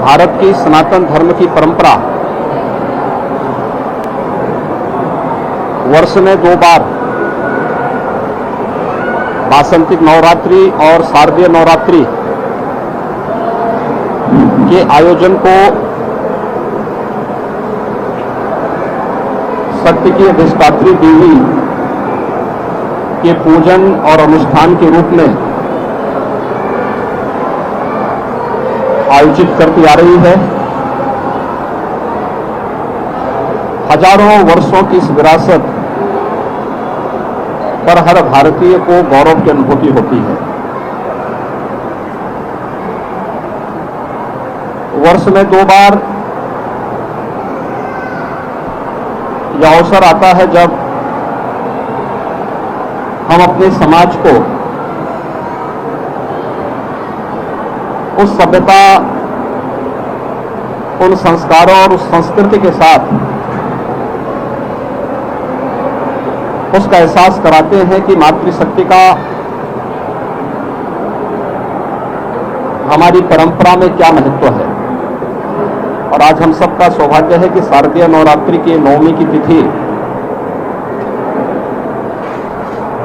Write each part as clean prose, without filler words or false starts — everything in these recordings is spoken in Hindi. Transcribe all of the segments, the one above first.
भारत की सनातन धर्म की परंपरा वर्ष में 2 बार वासंतिक नवरात्रि और शारदीय नवरात्रि के आयोजन को शक्ति की अधिष्ठात्री देवी के पूजन और अनुष्ठान के रूप में आयोजित करती आ रही है। हजारों वर्षों की इस विरासत पर हर भारतीय को गौरव की अनुभूति होती है। वर्ष में 2 बार यह अवसर आता है जब हम अपने समाज को उस सभ्यता, उन संस्कारों और उस संस्कृति के साथ उसका एहसास कराते हैं कि मातृशक्ति का हमारी परंपरा में क्या महत्व है। और आज हम सबका सौभाग्य है कि शारदीय नवरात्रि की नवमी की तिथि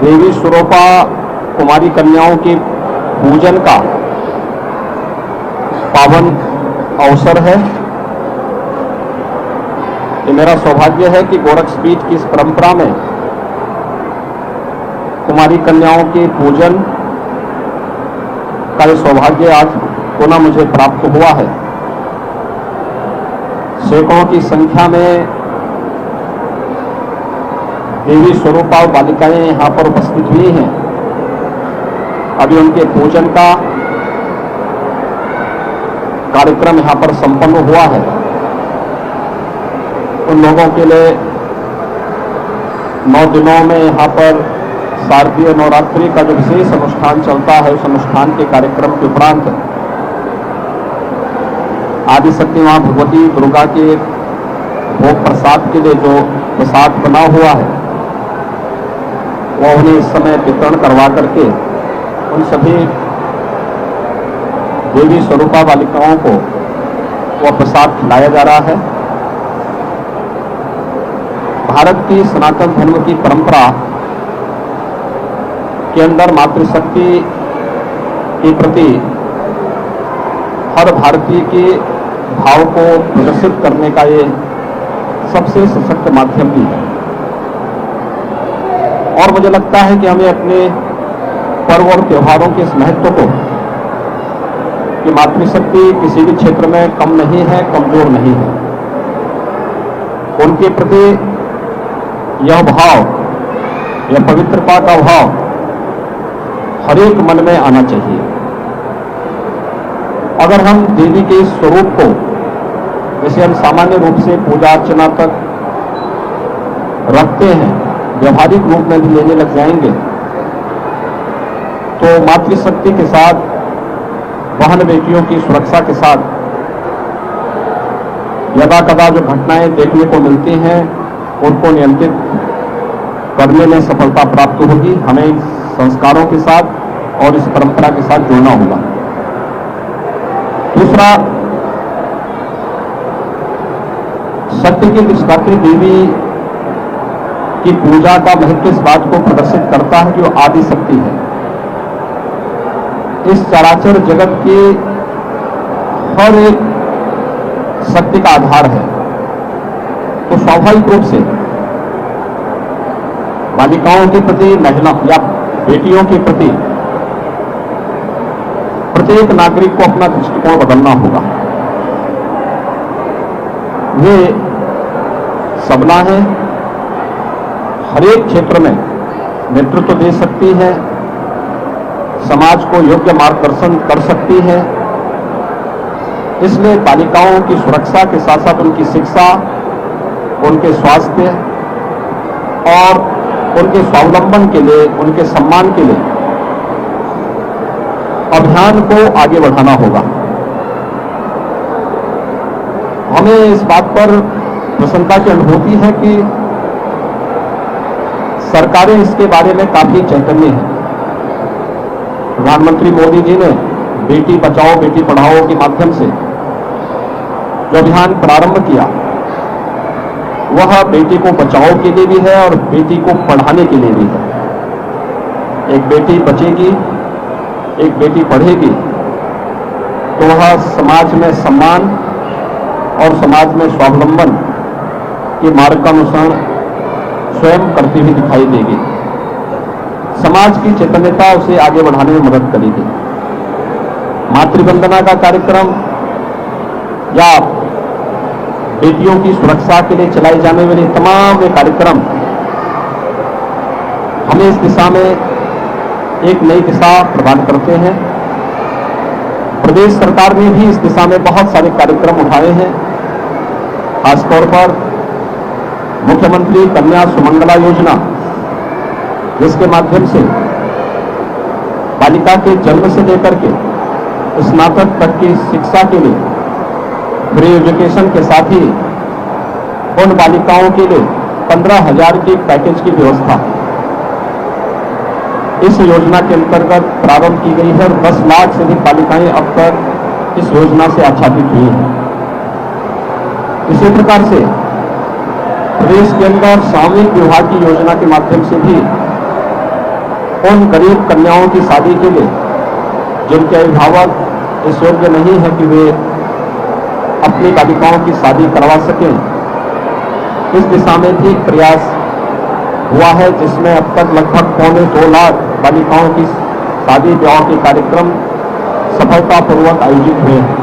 देवी स्वरूपा कुमारी कन्याओं के पूजन का पावन अवसर है। ये मेरा सौभाग्य है कि गोरक्षपीठ की इस परंपरा में कुमारी कन्याओं के पूजन का ये सौभाग्य आज पुनः मुझे प्राप्त हुआ है। सैकड़ों की संख्या में देवी स्वरूपा बालिकाएं यहां पर उपस्थित हुई हैं। अभी उनके पूजन का कार्यक्रम यहां पर संपन्न हुआ है। उन लोगों के लिए 9 दिनों में यहां पर शारदीय नवरात्रि का जो विशेष अनुष्ठान चलता है, उस अनुष्ठान के कार्यक्रम के उपरांत आदिशक्ति मां भगवती दुर्गा के भोग प्रसाद के लिए जो प्रसाद बना हुआ है वह उन्हें इस समय वितरण करवा करके उन सभी देवी स्वरूपा बालिकाओं को वह प्रसाद खिलाया जा रहा है। भारत की सनातन धर्म की परंपरा के अंदर मातृशक्ति के प्रति हर भारतीय के भाव को प्रदर्शित करने का ये सबसे सशक्त माध्यम भी है। और मुझे लगता है कि हमें अपने पर्व और त्योहारों के इस महत्व को, कि मातृशक्ति किसी भी क्षेत्र में कम नहीं है, कमजोर नहीं है, उनके प्रति यह भाव, यह पवित्रता का भाव हर एक मन में आना चाहिए। अगर हम देवी के स्वरूप को, जैसे हम सामान्य रूप से पूजा अर्चना तक रखते हैं, व्यवहारिक रूप में भी लेने लग जाएंगे तो मातृशक्ति के साथ, बहन बेटियों की सुरक्षा के साथ यदा कदा जो घटनाएं देखने को मिलती हैं उनको नियंत्रित करने में सफलता प्राप्त होगी। हमें इन संस्कारों के साथ और इस परंपरा के साथ जुड़ना होगा। दूसरा, सत्य की अधिष्ठात्री देवी की पूजा का महत्व इस बात को प्रदर्शित करता है कि वो आदि शक्ति है। इस चराचर जगत के हर एक शक्ति का आधार है। तो स्वाभाविक रूप से बालिकाओं के प्रति, महिला या बेटियों के प्रति प्रत्येक नागरिक को अपना दृष्टिकोण बदलना होगा। वे सबला है, हर एक क्षेत्र में नेतृत्व दे सकती है, समाज को योग्य मार्गदर्शन कर सकती है। इसलिए बालिकाओं की सुरक्षा के साथ साथ उनकी शिक्षा, उनके स्वास्थ्य और उनके स्वावलंबन के लिए, उनके सम्मान के लिए अभियान को आगे बढ़ाना होगा। हमें इस बात पर प्रसन्नता की अनुभूति है कि सरकारें इसके बारे में काफी चैतन्य हैं। प्रधानमंत्री मोदी जी ने बेटी बचाओ बेटी पढ़ाओ के माध्यम से जो अभियान प्रारंभ किया वह बेटी को बचाओ के लिए भी है और बेटी को पढ़ाने के लिए भी है। एक बेटी बचेगी, एक बेटी पढ़ेगी तो वह समाज में सम्मान और समाज में स्वावलंबन के मार्ग का अनुसरण स्वयं करती हुई दिखाई देगी। समाज की चैतन्यता उसे आगे बढ़ाने में मदद करेगी। मातृवंदना का कार्यक्रम या बेटियों की सुरक्षा के लिए चलाई जाने वाली तमाम ये कार्यक्रम हमें इस दिशा में एक नई दिशा प्रदान करते हैं। प्रदेश सरकार ने भी इस दिशा में बहुत सारे कार्यक्रम उठाए हैं। खासतौर पर मुख्यमंत्री कन्या सुमंगला योजना, जिसके माध्यम से बालिका के जन्म से लेकर के स्नातक तक की शिक्षा के लिए फ्री एजुकेशन के साथ ही उन बालिकाओं के लिए 15,000 के पैकेज की व्यवस्था इस योजना के अंतर्गत प्रारंभ की गई है। 10 लाख से अधिक बालिकाएं अब तक इस योजना से आच्छादित हुई हैं। इसी प्रकार से प्रदेश के अंदर सामूहिक विवाह की योजना के माध्यम से भी उन गरीब कन्याओं की शादी के लिए जिनके अभिभावक इस योग्य नहीं है कि वे अपनी बालिकाओं की शादी करवा सकें, इस दिशा में भी प्रयास हुआ है, जिसमें अब तक लगभग 2.25 लाख बालिकाओं की शादी ब्याह के कार्यक्रम सफलतापूर्वक आयोजित हुए हैं।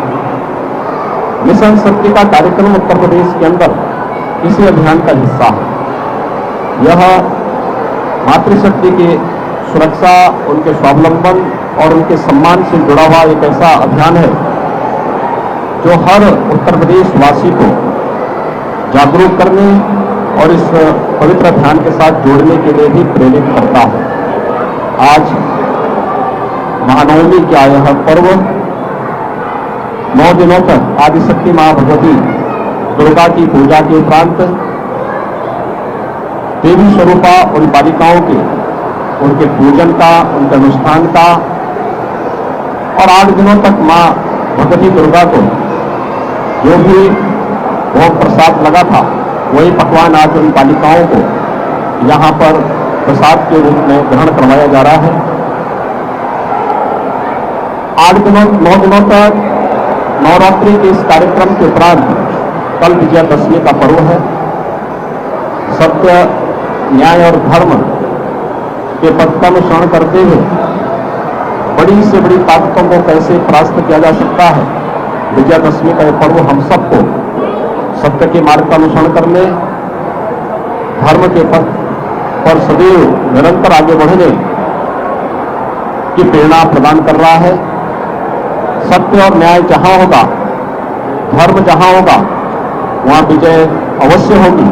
मिशन शक्ति का कार्यक्रम उत्तर प्रदेश के अंदर इसी अभियान का हिस्सा है। यह मातृशक्ति की सुरक्षा, उनके स्वावलंबन और उनके सम्मान से जुड़ा हुआ एक ऐसा अभियान है जो हर उत्तर प्रदेश वासी को जागरूक करने और इस पवित्र अभियान के साथ जोड़ने के लिए भी प्रेरित करता है। आज महानवमी का यह पर्व 9 दिनों तक आदिशक्ति मां भगवती दुर्गा की पूजा के उपरांत देवी स्वरूपा उन बालिकाओं के उनके पूजन का, उनके अनुष्ठान का और 8 दिनों तक मां भगवती दुर्गा को जो भी भोग प्रसाद लगा था वही पकवान आज उन बालिकाओं को यहाँ पर प्रसाद के रूप में ग्रहण करवाया जा रहा है। 9 दिनों तक नवरात्रि के इस कार्यक्रम के उपरांत कल विजयादशमी का पर्व है। सत्य, न्याय और धर्म के पथ का अनुसरण करते हुए बड़ी से बड़ी ताकतों को कैसे परास्त किया जा सकता है, विजयादशमी का यह पर्व हम सबको सत्य के मार्ग का अनुसरण करने, धर्म के पथ पर सदैव निरंतर आगे बढ़ने की प्रेरणा प्रदान कर रहा है। सत्य और न्याय जहां होगा, धर्म जहां होगा, वहां विजय अवश्य होगी।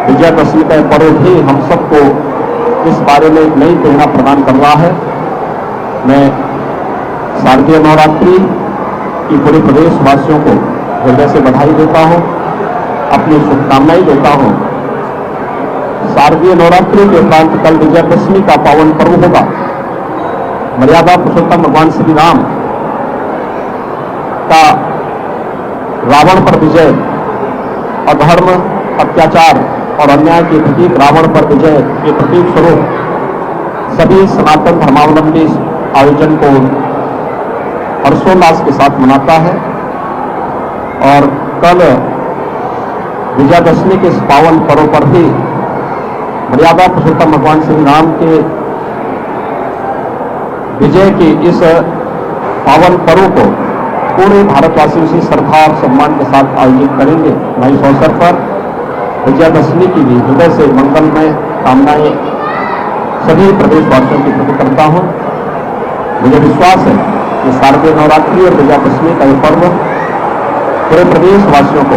विजयादशमी का पर्व भी हम सबको इस बारे में एक नई प्रेरणा प्रदान कर रहा है। मैं शारदीय नवरात्रि की पूरे प्रदेश वासियों को हृदय से बधाई देता हूं, अपनी शुभकामनाएं देता हूं। शारदीय नवरात्रि के उपरांत कल विजयादशमी का पावन पर्व होगा। मर्यादा पुरुषोत्तम भगवान श्री राम का रावण पर विजय, अधर्म, अत्याचार और अन्याय के प्रतीक रावण पर विजय के प्रतीक स्वरूप सभी सनातन धर्मावलंबी आयोजन को हर्षोल्लास के साथ मनाता है। और कल विजयादशमी के इस पावन पर्व पर भी मर्यादा पुरुषोत्तम भगवान श्री राम के विजय के इस पावन पर्व को पूरे भारतवासी उसी श्रद्धा और सम्मान के साथ आयोजित करेंगे। मैं इस अवसर पर विजयादशमी की भी हृदय से मंगलमय कामनाएं सभी प्रदेशवासियों की प्रति करता हूं। मुझे विश्वास है कि शारदीय नवरात्रि और विजयादशमी का यह पर्व पूरे प्रदेशवासियों को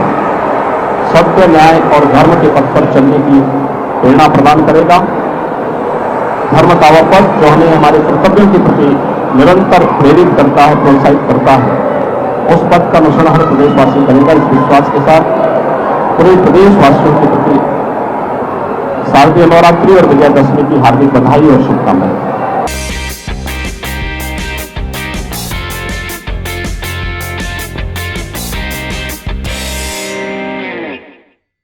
सत्य, न्याय और धर्म के पथ पर चलने की प्रेरणा प्रदान करेगा। धर्म का वह पथ जो हमें हमारे कर्तव्यों के प्रति निरंतर प्रेरित करता है, प्रोत्साहित करता है, उस पथ का अनुसरण हर प्रदेशवासी करेगा। इस विश्वास के साथ पूरे प्रदेशवासियों के प्रति शारदीय नवरात्रि और विजयादशमी की हार्दिक बधाई और शुभकामनाएं।